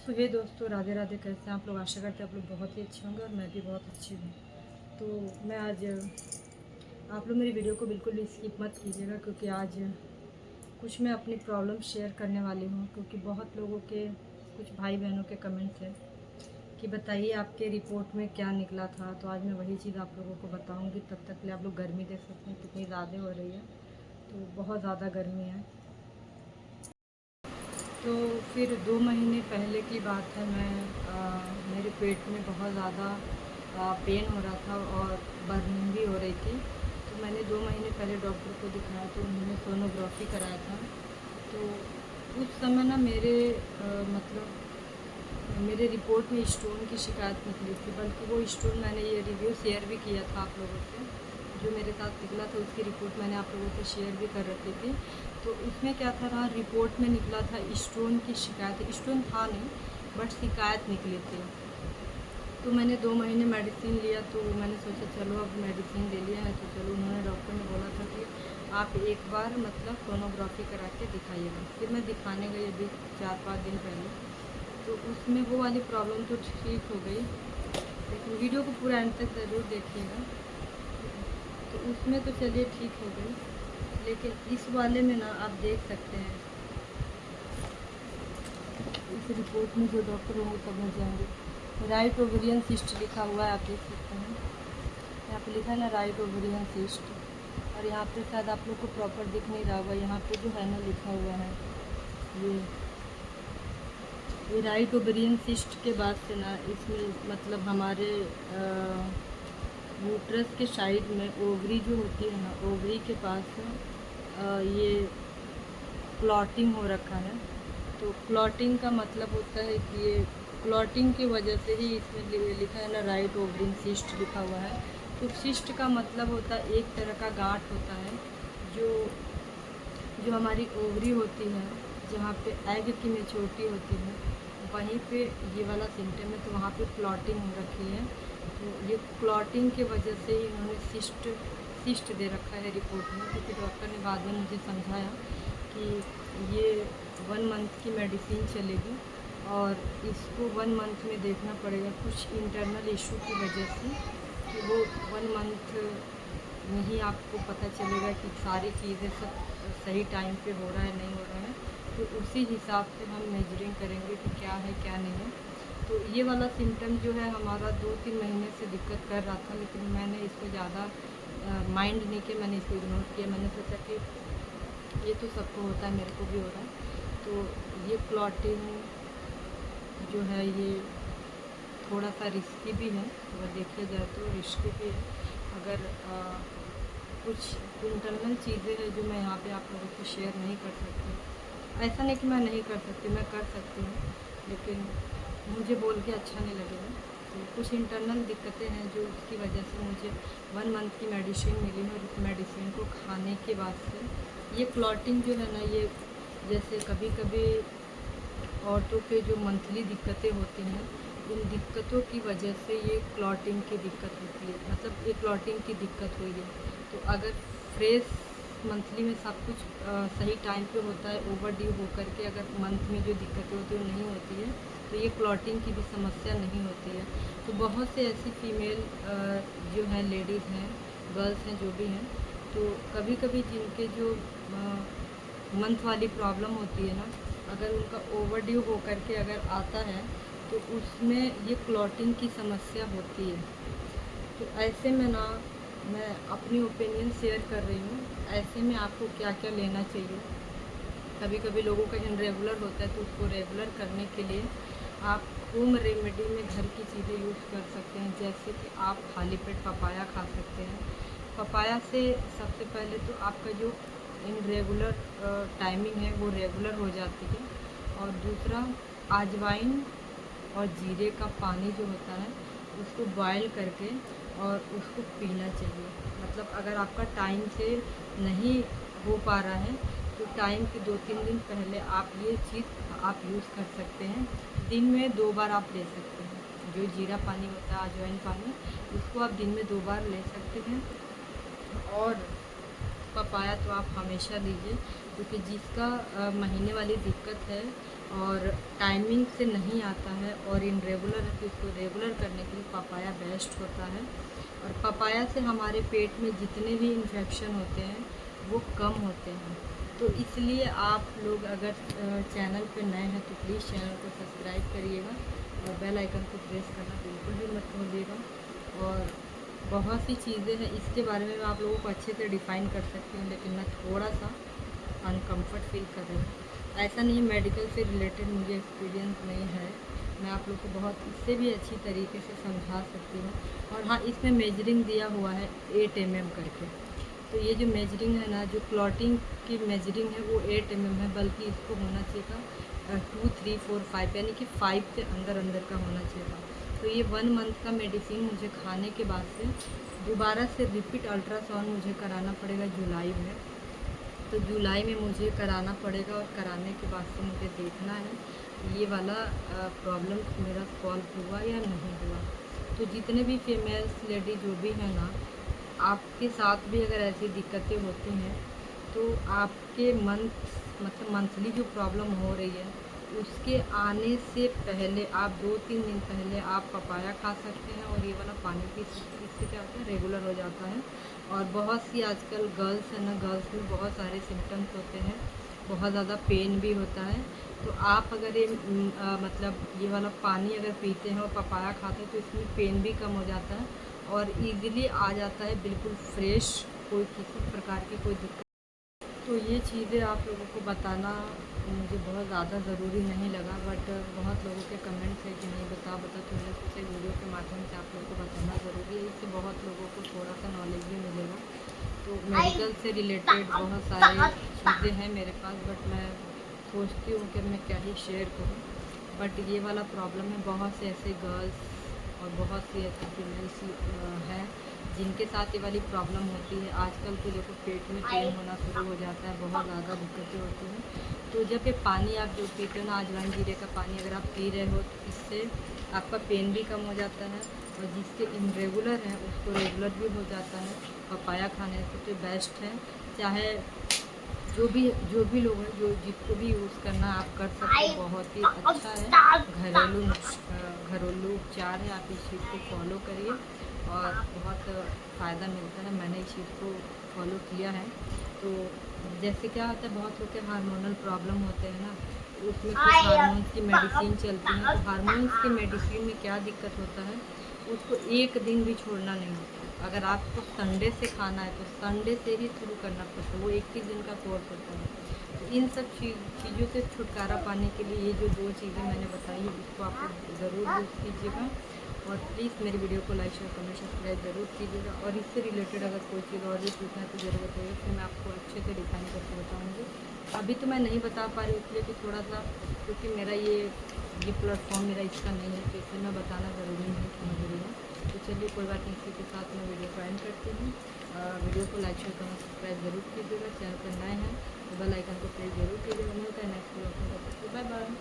तो हे दोस्तों, राधे राधे। कैसे हैं आप लोग? आशा करते हैं आप लोग बहुत ही अच्छे होंगे और मैं भी बहुत अच्छी हूँ। तो मैं आज आप लोग मेरी वीडियो को बिल्कुल भी स्किप मत कीजिएगा, क्योंकि आज कुछ मैं अपनी प्रॉब्लम शेयर करने वाली हूँ। क्योंकि बहुत लोगों के, कुछ भाई बहनों के कमेंट थे कि बताइए आपके रिपोर्ट में क्या निकला था। तो आज मैं वही चीज़ आप लोगों को बताऊँगी। तब तक के लिए आप लोग गर्मी देख सकते हैं कितनी ज़्यादा हो रही है। तो बहुत ज़्यादा गर्मी है। तो फिर 2 महीने पहले की बात है। मेरे पेट में बहुत ज़्यादा पेन हो रहा था और बर्निंग भी हो रही थी। तो मैंने 2 महीने पहले डॉक्टर को दिखाया, तो उन्होंने सोनोग्राफी कराया था। तो उस समय ना मेरे रिपोर्ट में स्टोन की शिकायत निकली थी। बल्कि वो स्टोन मैंने ये रिव्यू शेयर भी किया था आप लोगों से। जो मेरे साथ निकला था उसकी रिपोर्ट मैंने आप लोगों से शेयर भी कर रखी थी। तो उसमें क्या था ना, रिपोर्ट में निकला था स्टोन की शिकायत। स्टोन था नहीं, बट शिकायत निकली थी। तो मैंने 2 महीने मेडिसिन लिया। तो मैंने सोचा चलो अब मेडिसिन ले लिया है तो चलो, उन्होंने डॉक्टर ने बोला था कि आप एक बार सोनोग्राफी करा के दिखाइएगा। फिर मैं दिखाने गई अभी 4-5 दिन पहले। तो उसमें वो वाली प्रॉब्लम तो ठीक हो गई, लेकिन वीडियो को पूरा एंड तक ज़रूर देखिएगा। तो उसमें तो चलिए ठीक हो गई, लेकिन इस वाले में ना आप देख सकते हैं, इस रिपोर्ट में जो डॉक्टर होंगे समझ जाएंगे। राइट ओवेरियन सिस्ट लिखा हुआ है, आप देख सकते हैं। यहाँ पे लिखा है ना राइट ओवेरियन सिस्ट। और यहाँ पे शायद आप लोग को प्रॉपर दिख नहीं रहा होगा, यहाँ पे जो है ना लिखा हुआ है ये राइट ओवेरियन सिस्ट के बाद से ना, इसमें हमारे यूट्रस के साइड में ओवरी जो होती है ना, ओवरी के पास ये क्लॉटिंग हो रखा है। तो क्लॉटिंग का मतलब होता है कि ये क्लॉटिंग की वजह से ही इसमें लिखा है ना राइट ओवरिन सिस्ट लिखा हुआ है। तो सिस्ट का मतलब होता है एक तरह का गांठ होता है, जो जो हमारी ओवरी होती है, जहाँ पे एग की मेच्योरिटी होती है, वहीं पे ये वाला सिम्टम है। तो वहाँ पे क्लॉटिंग हो रखी है। तो ये क्लॉटिंग की वजह से ही उन्होंने सिस्ट दे रखा है रिपोर्ट में। क्योंकि डॉक्टर ने बाद में मुझे समझाया कि ये 1 मंथ की मेडिसिन चलेगी और इसको 1 मंथ में देखना पड़ेगा, कुछ इंटरनल इशू की वजह से, कि वो 1 मंथ में ही आपको पता चलेगा कि सारी चीज़ें सब सही टाइम पे हो रहा है नहीं हो रहा है। तो उसी हिसाब से हम मेजरिंग करेंगे कि क्या है क्या नहीं है। तो ये वाला सिम्टम जो है हमारा 2-3 महीने से दिक्कत कर रहा था, लेकिन मैंने इसको ज़्यादा माइंड नहीं किया, मैंने इसको इग्नोर किया। मैंने सोचा कि ये तो सबको होता है, मेरे को भी हो रहा है। तो ये क्लॉटिंग जो है ये थोड़ा सा रिस्की भी है, अगर देखा जाए तो रिस्की भी है। अगर कुछ इंटरनल चीज़ें हैं जो मैं यहाँ पे आप लोगों को शेयर नहीं कर सकती। ऐसा नहीं कि मैं नहीं कर सकती, मैं कर सकती हूँ, लेकिन मुझे बोल के अच्छा नहीं लगेगा। तो कुछ इंटरनल दिक्कतें हैं जो उसकी वजह से मुझे 1 मंथ की मेडिसिन मिली है। और इस मेडिसिन को खाने के बाद से ये क्लॉटिंग जो है ना, ये जैसे कभी कभी औरतों के जो मंथली दिक्कतें होती हैं, इन दिक्कतों की वजह से ये क्लॉटिंग की दिक्कत होती है, ये क्लॉटिंग की दिक्कत हुई है। तो अगर फ्रेश मंथली में सब कुछ सही टाइम पे होता है, ओवर ड्यू होकर के अगर मंथ में जो दिक्कतें होती है वो नहीं होती है, तो ये क्लॉटिंग की भी समस्या नहीं होती है। तो बहुत से ऐसी फीमेल जो हैं, लेडीज़ हैं, गर्ल्स हैं, जो भी हैं, तो कभी कभी जिनके जो मंथ वाली प्रॉब्लम होती है ना, अगर उनका ओवरड्यू हो करके अगर आता है, तो उसमें ये क्लॉटिंग की समस्या होती है। तो ऐसे में ना, मैं अपनी ओपिनियन शेयर कर रही हूँ। ऐसे में आपको क्या क्या लेना चाहिए। कभी कभी लोगों का इनरेगुलर होता है, तो उसको रेगुलर करने के लिए आप होम रेमेडी में घर की चीज़ें यूज़ कर सकते हैं। जैसे कि आप खाली पेट पपाया खा सकते हैं। पपाया से सबसे पहले तो आपका जो इनरेगुलर टाइमिंग है वो रेगुलर हो जाती है। और दूसरा, अजवाइन और जीरे का पानी जो होता है उसको बॉयल करके और उसको पीना चाहिए। अगर आपका टाइम से नहीं हो पा रहा है, तो टाइम के 2-3 दिन पहले आप ये चीज़ आप यूज़ कर सकते हैं। दिन में 2 बार आप ले सकते हैं। जो जीरा पानी होता है, अजवाइन पानी, उसको आप दिन में 2 बार ले सकते हैं। और पपाया तो आप हमेशा लीजिए। क्योंकि जिसका महीने वाली दिक्कत है और टाइमिंग से नहीं आता है और इन रेगुलर है तो इसको रेगुलर करने के लिए पपाया बेस्ट होता है। और पपाया से हमारे पेट में जितने भी इन्फेक्शन होते हैं वो कम होते हैं। तो इसलिए आप लोग अगर चैनल पे नए हैं तो प्लीज़ चैनल को सब्सक्राइब करिएगा और बेल आइकन को प्रेस करना बिल्कुल भी मत भूलिएगा। और बहुत सी चीज़ें हैं, इसके बारे में मैं आप लोगों को अच्छे से डिफ़ाइन कर सकती हूँ, लेकिन मैं थोड़ा सा अनकम्फर्ट फील कर रही हूँ। ऐसा नहीं मेडिकल से रिलेटेड मुझे एक्सपीरियंस नहीं है, मैं आप लोग को बहुत इससे भी अच्छी तरीके से समझा सकती हूँ। और हाँ, इसमें मेजरिंग दिया हुआ है 8 mm करके। तो ये जो मेजरिंग है ना, जो क्लॉटिंग की मेजरिंग है वो 8 mm है, बल्कि इसको होना चाहिए था 2, 3, 4, 5 यानी कि 5 के अंदर अंदर का होना चाहिए था। तो ये 1 मंथ का मेडिसिन मुझे खाने के बाद से दोबारा से रिपीट अल्ट्रासाउंड मुझे कराना पड़ेगा जुलाई में। तो जुलाई में मुझे कराना पड़ेगा और कराने के बाद से मुझे देखना है ये वाला प्रॉब्लम मेरा सॉल्व हुआ या नहीं हुआ। तो जितने भी फीमेल्स लेडी जो भी हैं ना, आपके साथ भी अगर ऐसी दिक्कतें होती हैं तो आपके मंथली जो प्रॉब्लम हो रही है उसके आने से पहले आप 2-3 दिन पहले आप पपाया खा सकते हैं और ये वाला पानी पी सकते हैं। इससे क्या होता है, रेगुलर हो जाता है। और बहुत सी आजकल गर्ल्स है ना, गर्ल्स में बहुत सारे सिम्टम्स होते हैं, बहुत ज़्यादा पेन भी होता है। तो आप अगर ये मतलब ये वाला पानी अगर पीते हैं और पपाया खाते हैं तो इसमें पेन भी कम हो जाता है और इजीली आ जाता है बिल्कुल फ्रेश, कोई किसी प्रकार की कोई दिक्कत। तो ये चीज़ें आप लोगों को बताना मुझे बहुत ज़्यादा ज़रूरी नहीं लगा, बट बहुत लोगों के कमेंट्स है कि नहीं बता तो मैंने सोचा वीडियो के माध्यम से आप लोगों को बताना ज़रूरी है। इससे बहुत लोगों को थोड़ा सा नॉलेज भी मिलेगा। तो मेडिकल से रिलेटेड बहुत सारे चीज़ें हैं मेरे पास, बट मैं सोचती हूँ कि मैं क्या ही शेयर करूँ। बट ये वाला प्रॉब्लम है, बहुत से ऐसे गर्ल्स और बहुत सी ऐसी फीमेल्स हैं जिनके साथ ये वाली प्रॉब्लम होती है। आजकल तो देखो पेट में पेन होना शुरू हो जाता है, बहुत ज़्यादा दिक्कतें होती हैं। तो जब ये पानी आप जो पीते हो ना, अजवाइन जीरे का पानी अगर आप पी रहे हो तो इससे आपका पेन भी कम हो जाता है और जिसके इरेगुलर हैं उसको रेगुलर भी हो जाता है। पपाया खाने से तो बेस्ट है। चाहे जो भी लोग हैं, जो जिसको भी यूज़ करना आप कर सकते हो, बहुत ही अच्छा है। घरेलू उपचार है, आप इस चीज़ को फॉलो करिए और बहुत फ़ायदा मिलता है। मैंने इस चीज़ को फॉलो किया है। तो जैसे क्या होता है, बहुत लोग के हार्मोनल प्रॉब्लम होते हैं ना, तो उसमें कुछ हार्मोन्स की मेडिसिन चलती है। तो हार्मोन्स की मेडिसिन में क्या दिक्कत होता है, उसको एक दिन भी छोड़ना नहीं होता। अगर आपको संडे से खाना है तो संडे से ही शुरू करना पड़ता है, वो 21 दिन का कोर्स होता है। तो इन सब चीज़ों से छुटकारा पाने के लिए ये जो 2 चीज़ें मैंने बताई है इसको आप ज़रूर यूज़ कीजिएगा। और प्लीज़ मेरी वीडियो को लाइक, शेयर, कमेंट, सब्सक्राइब ज़रूर कीजिएगा। और इससे रिलेटेड अगर कोई चीज़ और भी पूछना है तो ज़रूर बताइए, फिर मैं आपको अच्छे से डिफाइन करके बताऊँगी। अभी तो मैं नहीं बता पा रही हूँ इसलिए कि थोड़ा सा, क्योंकि मेरा ये प्लेटफॉर्म मेरा इसका नहीं है, तो इसलिए मैं बताना ज़रूरी नहीं समझ रही हूँ। तो चलिए कोई बात नहीं, इसी के साथ मैं वीडियो को एंड करती हूँ। वीडियो को लाइक, शेयर, कमेंट, सब्सक्राइब जरूर कीजिएगा। चैनल पर नए हैं तो बेल आइकन को प्रेस जरूर कीजिएगा। मिलता है नेक्स्ट वीडियो में, बाय बाय।